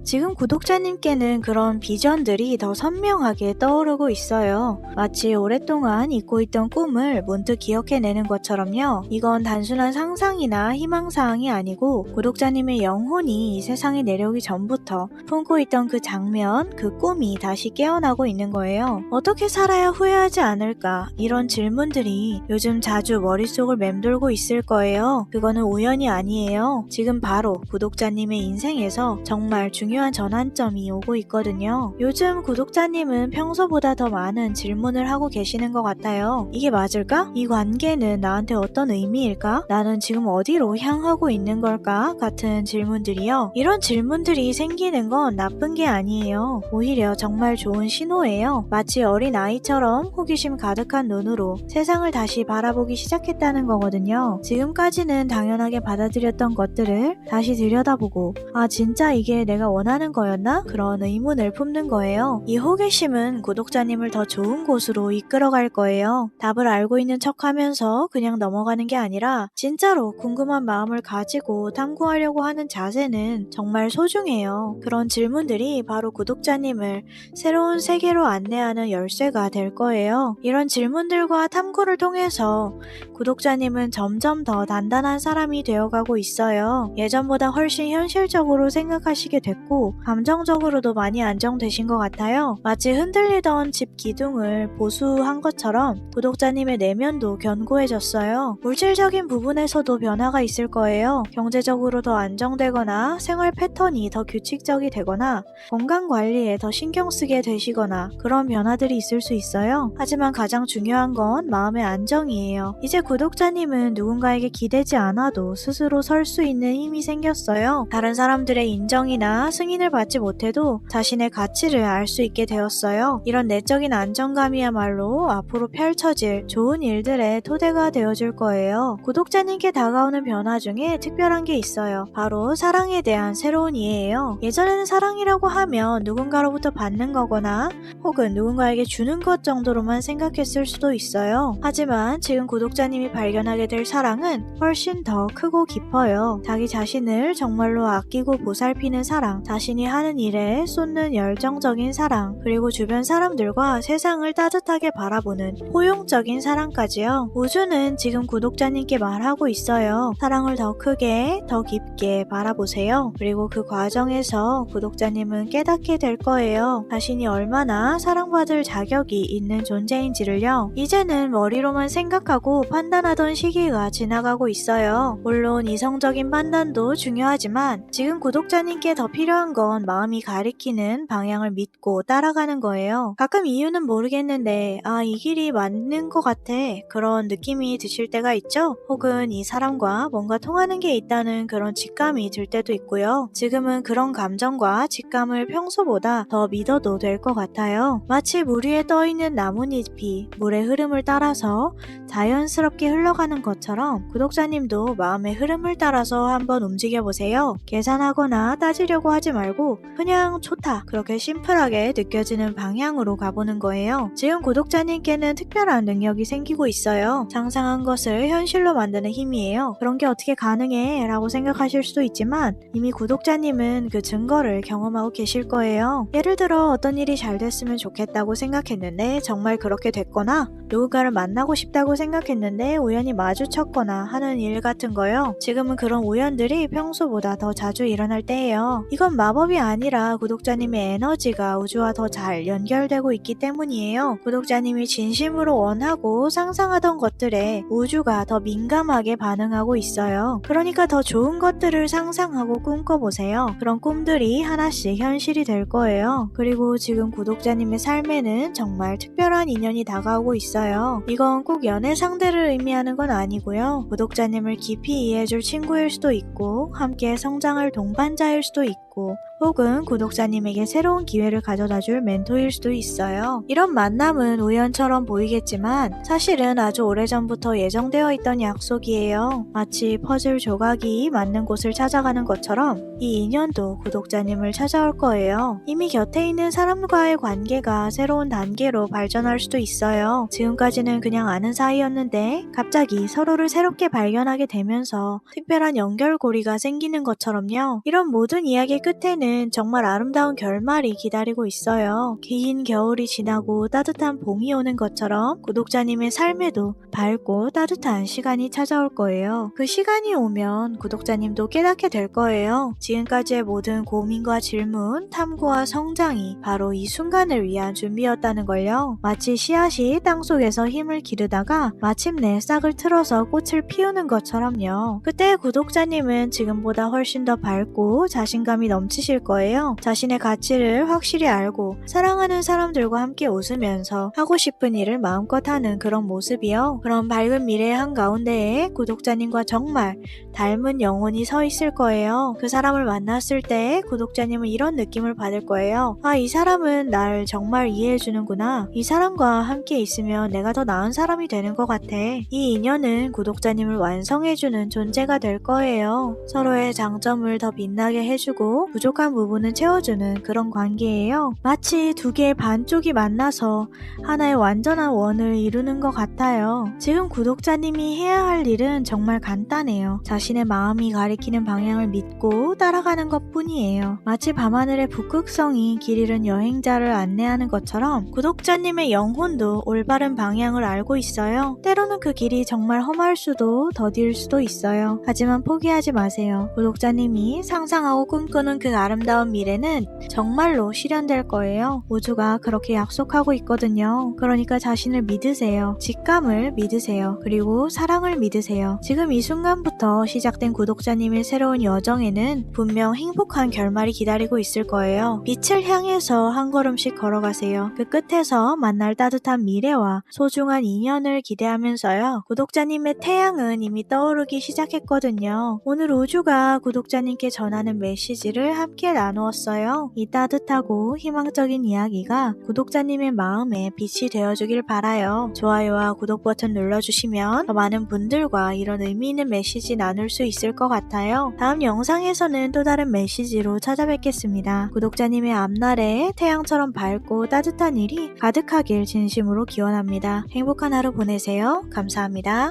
지금 구독자님께는 그런 비전들이 더 선명하게 떠오르고 있어요. 마치 오랫동안 잊고 있던 꿈을 문득 기억해내는 것처럼요. 이건 단순한 상상이나 희망사항이 아니고 구독자님의 영혼이 이 세상에 내려오기 전부터 품고 있던 그 장면, 그 꿈이 다시 깨어나고 있는 거예요. 어떻게 살아야 후회하지 않을까? 이런 질문들이 요즘 자주 머릿속을 맴돌고 있을 거예요. 그거는 우연이 아니에요. 지금 바로 구독자님의 인생에서 정말 중요한 전환점이 오고 있거든요. 요즘 구독자님은 평소보다 더 많은 질문을 하고 계시는 것 같아요. 이게 맞을까? 이 관계는 나한테 어떤 의미일까? 나는 지금 어디로 향하고 있는 걸까? 같은 질문들이요. 이런 질문들이 생기는 건 나쁜 게 아니에요. 오히려 정말 좋은 신호예요. 마치 어린 아이처럼 호기심 가득한 눈으로 세상을 다시 바라보기 시작했다는 거거든요. 지금까지는 당연하게 받아들였던 것들을 다시 들여다보고 아 진짜 이게 내가 원하는 원하는 거였나? 그런 의문을 품는 거예요. 이 호기심은 구독자님을 더 좋은 곳으로 이끌어갈 거예요. 답을 알고 있는 척하면서 그냥 넘어가는 게 아니라 진짜로 궁금한 마음을 가지고 탐구하려고 하는 자세는 정말 소중해요. 그런 질문들이 바로 구독자님을 새로운 세계로 안내하는 열쇠가 될 거예요. 이런 질문들과 탐구를 통해서 구독자님은 점점 더 단단한 사람이 되어가고 있어요. 예전보다 훨씬 현실적으로 생각하시게 됐고 감정적으로도 많이 안정되신 것 같아요. 마치 흔들리던 집 기둥을 보수한 것처럼 구독자님의 내면도 견고해졌어요. 물질적인 부분에서도 변화가 있을 거예요. 경제적으로 더 안정되거나 생활 패턴이 더 규칙적이 되거나 건강관리에 더 신경 쓰게 되시거나 그런 변화들이 있을 수 있어요. 하지만 가장 중요한 건 마음의 안정이에요. 이제 구독자님은 누군가에게 기대지 않아도 스스로 설 수 있는 힘이 생겼어요. 다른 사람들의 인정이나 승인을 받지 못해도 자신의 가치를 알 수 있게 되었어요. 이런 내적인 안정감이야말로 앞으로 펼쳐질 좋은 일들의 토대가 되어줄 거예요. 구독자님께 다가오는 변화 중에 특별한 게 있어요. 바로 사랑에 대한 새로운 이해예요. 예전에는 사랑이라고 하면 누군가로부터 받는 거거나 혹은 누군가에게 주는 것 정도로만 생각했을 수도 있어요. 하지만 지금 구독자님이 발견하게 될 사랑은 훨씬 더 크고 깊어요. 자기 자신을 정말로 아끼고 보살피는 사랑, 자신이 하는 일에 쏟는 열정적인 사랑, 그리고 주변 사람들과 세상을 따뜻하게 바라보는 포용적인 사랑까지요. 우주는 지금 구독자님께 말하고 있어요. 사랑을 더 크게, 더 깊게 바라보세요. 그리고 그 과정에서 구독자님은 깨닫게 될 거예요. 자신이 얼마나 사랑받을 자격이 있는 존재인지를요. 이제는 머리로만 생각하고 판단하던 시기가 지나가고 있어요. 물론 이성적인 판단도 중요하지만 지금 구독자님께 더 필요한 건 마음이 가리키는 방향을 믿고 따라가는 거예요. 가끔 이유는 모르겠는데 이 길이 맞는 것 같아 그런 느낌이 드실 때가 있죠? 혹은 이 사람과 뭔가 통하는 게 있다는 그런 직감이 들 때도 있고요. 지금은 그런 감정과 직감을 평소보다 더 믿어도 될 것 같아요. 마치 물 위에 떠있는 나뭇잎이 물의 흐름을 따라서 자연스럽게 흘러가는 것처럼 구독자님도 마음의 흐름을 따라서 한번 움직여보세요. 계산하거나 따지려고 하지 말고 그냥 좋다 그렇게 심플하게 느껴지는 방향으로 가보는 거예요. 지금 구독자님께는 특별한 능력이 생기고 있어요. 상상한 것을 현실로 만드는 힘이에요. 그런 게 어떻게 가능해? 라고 생각하실 수도 있지만 이미 구독자님은 그 증거를 경험하고 계실 거예요. 예를 들어 어떤 일이 잘 됐으면 좋겠다고 생각했는데 정말 그렇게 됐거나 누군가를 만나고 싶다고 생각했는데 우연히 마주쳤거나 하는 일 같은 거요. 지금은 그런 우연들이 평소보다 더 자주 일어날 때예요. 이건 마법이 아니라 구독자님의 에너지가 우주와 더 잘 연결되고 있기 때문이에요. 구독자님이 진심으로 원하고 상상하던 것들에 우주가 더 민감하게 반응하고 있어요. 그러니까 더 좋은 것들을 상상하고 꿈꿔보세요. 그런 꿈들이 하나씩 현실이 될 거예요. 그리고 지금 구독자님의 삶에는 정말 특별한 인연이 다가오고 있어요. 이건 꼭 연애 상대를 의미하는 건 아니고요. 구독자님을 깊이 이해해줄 친구일 수도 있고 함께 성장할 동반자일 수도 있고 혹은 구독자님에게 새로운 기회를 가져다줄 멘토일 수도 있어요. 이런 만남은 우연처럼 보이겠지만 사실은 아주 오래전부터 예정되어 있던 약속이에요. 마치 퍼즐 조각이 맞는 곳을 찾아가는 것처럼 이 인연도 구독자님을 찾아올 거예요. 이미 곁에 있는 사람과의 관계가 새로운 단계로 발전할 수도 있어요. 지금까지는 그냥 아는 사이였는데 갑자기 서로를 새롭게 발견하게 되면서 특별한 연결고리가 생기는 것처럼요. 이런 모든 이야기 끝에는 정말 아름다운 결말이 기다리고 있어요. 긴 겨울이 지나고 따뜻한 봄이 오는 것처럼 구독자님의 삶에도 밝고 따뜻한 시간이 찾아올 거예요. 그 시간이 오면 구독자님도 깨닫게 될 거예요. 지금까지의 모든 고민과 질문, 탐구와 성장이 바로 이 순간을 위한 준비였다는 걸요. 마치 씨앗이 땅속에서 힘을 기르다가 마침내 싹을 틀어서 꽃을 피우는 것처럼요. 그때 구독자님은 지금보다 훨씬 더 밝고 자신감이 넘치실 거예요. 자신의 가치를 확실히 알고 사랑하는 사람들과 함께 웃으면서 하고 싶은 일을 마음껏 하는 그런 모습이요. 그런 밝은 미래의 한가운데에 구독자님과 정말 닮은 영혼이 서 있을 거예요. 그 사람을 만났을 때 구독자님은 이런 느낌을 받을 거예요. 이 사람은 날 정말 이해해주는구나. 이 사람과 함께 있으면 내가 더 나은 사람이 되는 것 같아. 이 인연은 구독자님을 완성해주는 존재가 될 거예요. 서로의 장점을 더 빛나게 해주고 서로 부족한 부분을 채워주는 그런 관계예요. 마치 두 개의 반쪽이 만나서 하나의 완전한 원을 이루는 것 같아요. 지금 구독자님이 해야 할 일은 정말 간단해요. 자신의 마음이 가리키는 방향을 믿고 따라가는 것 뿐이에요. 마치 밤하늘의 북극성이 길 잃은 여행자를 안내하는 것처럼 구독자님의 영혼도 올바른 방향을 알고 있어요. 때로는 그 길이 정말 험할 수도 더딜 수도 있어요. 하지만 포기하지 마세요. 구독자님이 상상하고 꿈꾸는 그 아름다운 미래는 정말로 실현될 거예요. 우주가 그렇게 약속하고 있거든요. 그러니까 자신을 믿으세요. 직감을 믿으세요. 그리고 사랑을 믿으세요. 지금 이 순간부터 시작된 구독자님의 새로운 여정에는 분명 행복한 결말이 기다리고 있을 거예요. 빛을 향해서 한 걸음씩 걸어가세요. 그 끝에서 만날 따뜻한 미래와 소중한 인연을 기대하면서요. 구독자님의 태양은 이미 떠오르기 시작했거든요. 오늘 우주가 구독자님께 전하는 메시지를 함께 나누었어요. 이 따뜻하고 희망적인 이야기가 구독자님의 마음에 빛이 되어주길 바라요. 좋아요와 구독 버튼 눌러주시면 더 많은 분들과 이런 의미 있는 메시지 나눌 수 있을 것 같아요. 다음 영상에서는 또 다른 메시지로 찾아뵙겠습니다. 구독자님의 앞날에 태양처럼 밝고 따뜻한 일이 가득하길 진심으로 기원합니다. 행복한 하루 보내세요. 감사합니다.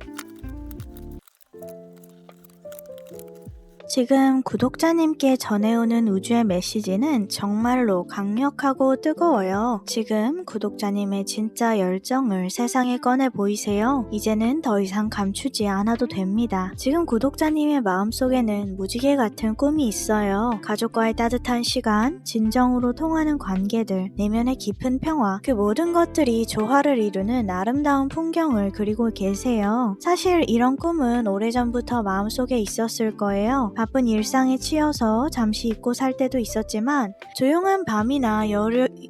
지금 구독자님께 전해오는 우주의 메시지는 정말로 강력하고 뜨거워요. 지금 구독자님의 진짜 열정을 세상에 꺼내 보이세요? 이제는 더 이상 감추지 않아도 됩니다. 지금 구독자님의 마음속에는 무지개 같은 꿈이 있어요. 가족과의 따뜻한 시간, 진정으로 통하는 관계들, 내면의 깊은 평화, 그 모든 것들이 조화를 이루는 아름다운 풍경을 그리고 계세요. 사실 이런 꿈은 오래전부터 마음속에 있었을 거예요. 바쁜 일상에 치여서 잠시 잊고 살 때도 있었지만 조용한 밤이나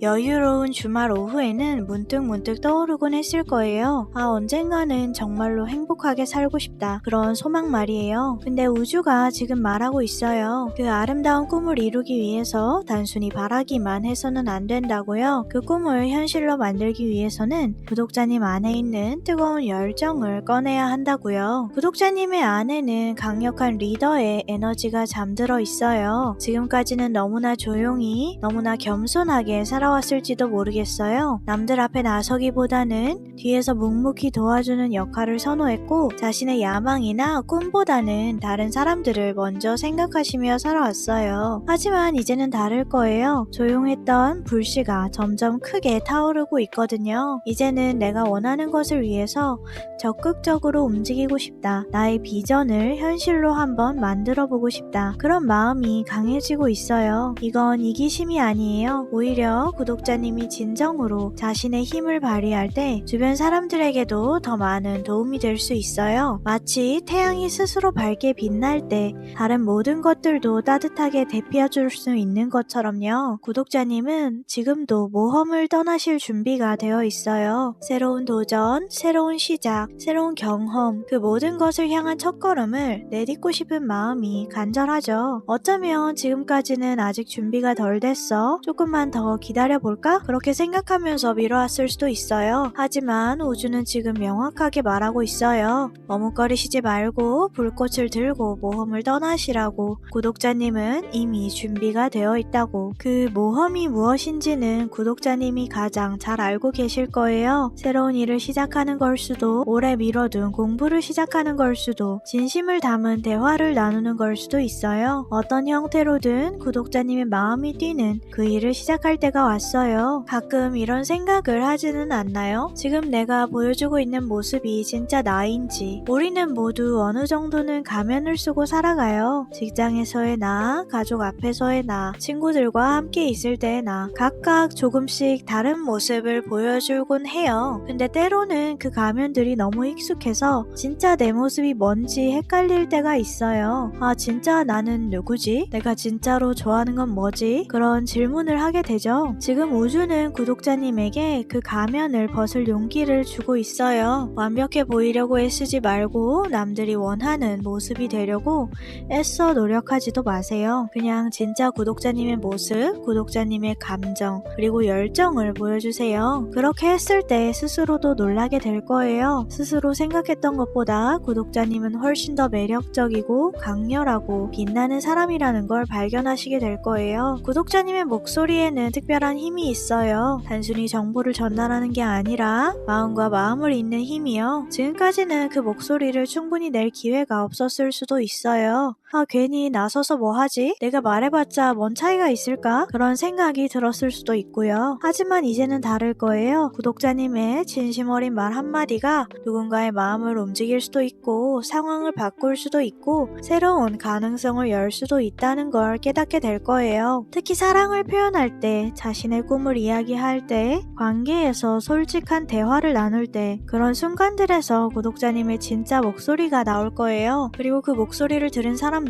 여유로운 주말 오후에는 문득 떠오르곤 했을 거예요. 언젠가는 정말로 행복하게 살고 싶다. 그런 소망 말이에요. 근데 우주가 지금 말하고 있어요. 그 아름다운 꿈을 이루기 위해서 단순히 바라기만 해서는 안 된다고요. 그 꿈을 현실로 만들기 위해서는 구독자님 안에 있는 뜨거운 열정을 꺼내야 한다고요. 구독자님의 안에는 강력한 리더의 에너지가 잠들어 있어요. 지금까지는 너무나 조용히, 너무나 겸손하게 살아왔을지도 모르겠어요. 남들 앞에 나서기보다는 뒤에서 묵묵히 도와주는 역할을 선호했고 자신의 야망이나 꿈보다는 다른 사람들을 먼저 생각하시며 살아왔어요. 하지만 이제는 다를 거예요. 조용했던 불씨가 점점 크게 타오르고 있거든요. 이제는 내가 원하는 것을 위해서 적극적으로 움직이고 싶다. 나의 비전을 현실로 한번 만들어보고 싶다. 그런 마음이 강해지고 있어요. 이건 이기심이 아니에요. 오히려 구독자님이 진정으로 자신의 힘을 발휘할 때 주변 사람들에게도 더 많은 도움이 될 수 있어요. 마치 태양이 스스로 밝게 빛날 때 다른 모든 것들도 따뜻하게 데펴줄 수 있는 것처럼요. 구독자님은 지금도 모험을 떠나실 준비가 되어 있어요. 새로운 도전, 새로운 시작, 새로운 경험, 그 모든 것을 향한 첫걸음을 내딛고 싶은 마음이 간절하죠. 어쩌면 지금까지는 아직 준비가 덜 됐어. 조금만 더 기다려볼까? 그렇게 생각하면서 미뤄왔을 수도 있어요. 하지만 우주는 지금 명확하게 말하고 있어요. 머뭇거리시지 말고 불꽃을 들고 모험을 떠나시라고. 구독자님은 이미 준비가 되어 있다고. 그 모험이 무엇인지는 구독자님이 가장 잘 알고 계실 거예요. 새로운 일을 시작하는 걸 수도, 오래 미뤄둔 공부를 시작하는 걸 수도, 진심을 담은 대화를 나누는 걸 수도 있어요. 어떤 형태로든 구독자님의 마음이 뛰는 그 일을 시작할 때가 왔어요. 가끔 이런 생각을 하지는 않나요? 지금 내가 보여주고 있는 모습이 진짜 나인지. 우리는 모두 어느 정도는 가면을 쓰고 살아가요. 직장에서의 나, 가족 앞에서의 나, 친구들과 함께 있을 때의 나, 각각 조금씩 다른 모습을 보여주곤 해요. 근데 때로는 그 가면들이 너무 익숙해서 진짜 내 모습이 뭔지 헷갈릴 때가 있어요. 진짜 나는 누구지? 내가 진짜로 좋아하는 건 뭐지? 그런 질문을 하게 되죠. 지금 우주는 구독자님에게 그 가면을 벗을 용기를 주고 있어요. 완벽해 보이려고 애쓰지 말고 남들이 원하는 모습이 되려고 애써 노력하지도 마세요. 그냥 진짜 구독자님의 모습, 구독자님의 감정, 그리고 열정을 보여주세요. 그렇게 했을 때 스스로도 놀라게 될 거예요. 스스로 생각했던 것보다 구독자님은 훨씬 더 매력적이고 강렬하고 강렬하고 빛나는 사람이라는 걸 발견하시게 될 거예요. 구독자님의 목소리에는 특별한 힘이 있어요. 단순히 정보를 전달하는 게 아니라 마음과 마음을 잇는 힘이요. 지금까지는 그 목소리를 충분히 낼 기회가 없었을 수도 있어요. 괜히 나서서 뭐 하지? 내가 말해봤자 뭔 차이가 있을까? 그런 생각이 들었을 수도 있고요. 하지만 이제는 다를 거예요. 구독자님의 진심 어린 말 한마디가 누군가의 마음을 움직일 수도 있고 상황을 바꿀 수도 있고 새로운 가능성을 열 수도 있다는 걸 깨닫게 될 거예요. 특히 사랑을 표현할 때, 자신의 꿈을 이야기할 때, 관계에서 솔직한 대화를 나눌 때 그런 순간들에서 구독자님의 진짜 목소리가 나올 거예요. 그리고 그 목소리를 들은 사람들은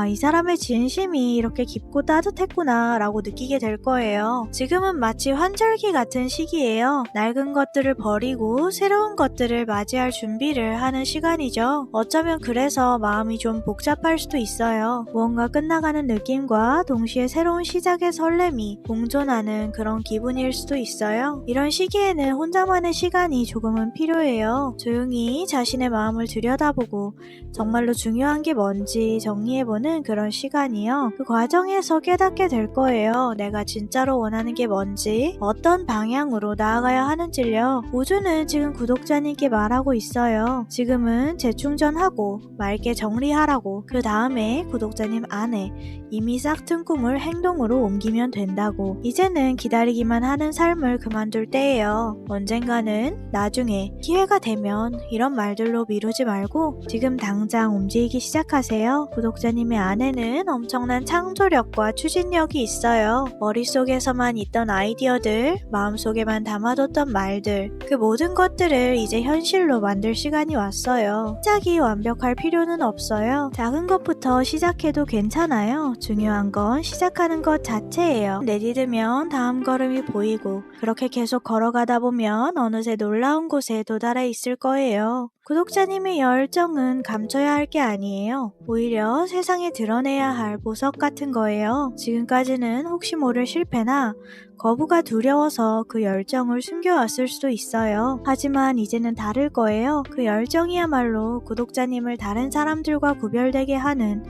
이 사람의 진심이 이렇게 깊고 따뜻했구나 라고 느끼게 될 거예요. 지금은 마치 환절기 같은 시기예요. 낡은 것들을 버리고 새로운 것들을 맞이할 준비를 하는 시간이죠. 어쩌면 그래서 마음이 좀 복잡할 수도 있어요. 무언가 끝나가는 느낌과 동시에 새로운 시작의 설렘이 공존하는 그런 기분일 수도 있어요. 이런 시기에는 혼자만의 시간이 조금은 필요해요. 조용히 자신의 마음을 들여다보고 정말로 중요한 게 뭔지 정리해보는 그런 시간이요. 그 과정에서 깨닫게 될 거예요. 내가 진짜로 원하는 게 뭔지, 어떤 방향으로 나아가야 하는지요. 우주는 지금 구독자님께 말하고 있어요. 지금은 재충전하고 맑게 정리하라고. 그 다음에 구독자님 안에 이미 싹튼 꿈을 행동으로 옮기면 된다고. 이제는 기다리기만 하는 삶을 그만둘 때예요. 언젠가는, 나중에, 기회가 되면 이런 말들로 미루지 말고 지금 당장 움직이기 시작하세요. 구독자님의 안에는 엄청난 창조력과 추진력이 있어요. 머릿속에서만 있던 아이디어들, 마음속에만 담아뒀던 말들, 그 모든 것들을 이제 현실로 만들 시간이 왔어요. 시작이 완벽할 필요는 없어요. 작은 것부터 시작해도 괜찮아요. 중요한 건 시작하는 것 자체예요. 내딛으면 다음 걸음이 보이고 그렇게 계속 걸어가다 보면 어느새 놀라운 곳에 도달해 있을 거예요. 구독자님의 열정은 감춰야 할 게 아니에요. 오히려 세상에 드러내야 할 보석 같은 거예요. 지금까지는 혹시 모를 실패나 거부가 두려워서 그 열정을 숨겨왔을 수도 있어요. 하지만 이제는 다를 거예요. 그 열정이야말로 구독자님을 다른 사람들과 구별되게 하는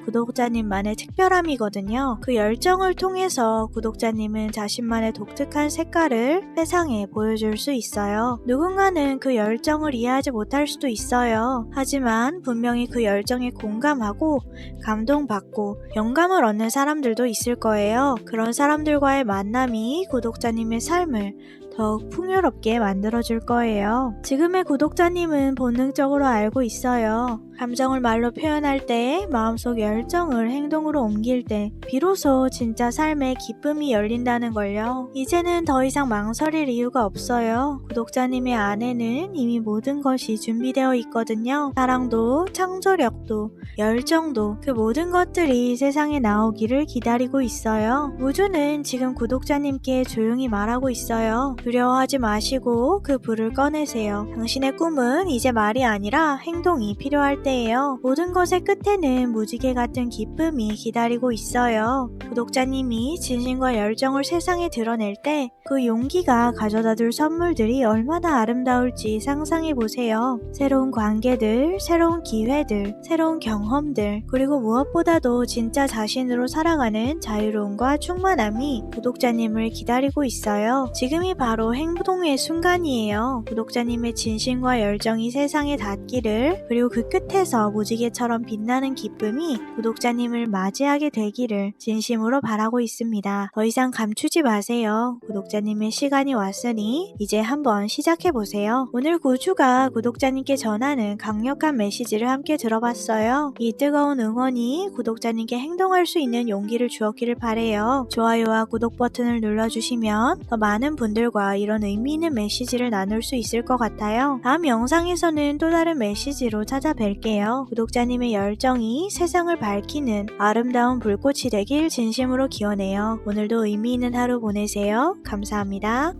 구독자님만의 특별함이거든요. 그 열정을 통해서 구독자님은 자신만의 독특한 색깔을 세상에 보여줄 수 있어요. 누군가는 그 열정을 이해하지 못할 수도 있어요. 하지만 분명히 그 열정에 공감하고 감동받고 영감을 얻는 사람들도 있을 거예요. 그런 사람들과의 만남이 구독자님의 삶을 더욱 풍요롭게 만들어줄 거예요. 지금의 구독자님은 본능적으로 알고 있어요. 감정을 말로 표현할 때, 마음속 열정을 행동으로 옮길 때 비로소 진짜 삶의 기쁨이 열린다는 걸요. 이제는 더 이상 망설일 이유가 없어요. 구독자님의 안에는 이미 모든 것이 준비되어 있거든요. 사랑도, 창조력도, 열정도, 그 모든 것들이 세상에 나오기를 기다리고 있어요. 우주는 지금 구독자님께 조용히 말하고 있어요. 두려워하지 마시고 그 불을 꺼내세요. 당신의 꿈은 이제 말이 아니라 행동이 필요할 때예요. 모든 것의 끝에는 무지개 같은 기쁨이 기다리고 있어요. 구독자님이 진심과 열정을 세상에 드러낼 때 그 용기가 가져다줄 선물들이 얼마나 아름다울지 상상해 보세요. 새로운 관계들, 새로운 기회들, 새로운 경험들, 그리고 무엇보다도 진짜 자신으로 살아가는 자유로움과 충만함이 구독자님을 기다리고 있어요. 지금이 바로 행동의 순간이에요. 구독자님의 진심과 열정이 세상에 닿기를, 그리고 그 끝에서 무지개처럼 빛나는 기쁨이 구독자님을 맞이하게 되기를 진심으로 바라고 있습니다. 더 이상 감추지 마세요. 구독자님의 시간이 왔으니 이제 한번 시작해보세요. 오늘 우주가 구독자님께 전하는 강력한 메시지를 함께 들어봤어요. 이 뜨거운 응원이 구독자님께 행동할 수 있는 용기를 주었기를 바래요. 좋아요와 구독 버튼을 눌러주시면 더 많은 분들과 이런 의미 있는 메시지를 나눌 수 있을 것 같아요. 다음 영상에서는 또 다른 메시지로 찾아뵐게요. 구독자님의 열정이 세상을 밝히는 아름다운 불꽃이 되길 진심으로 기원해요. 오늘도 의미 있는 하루 보내세요. 감사합니다.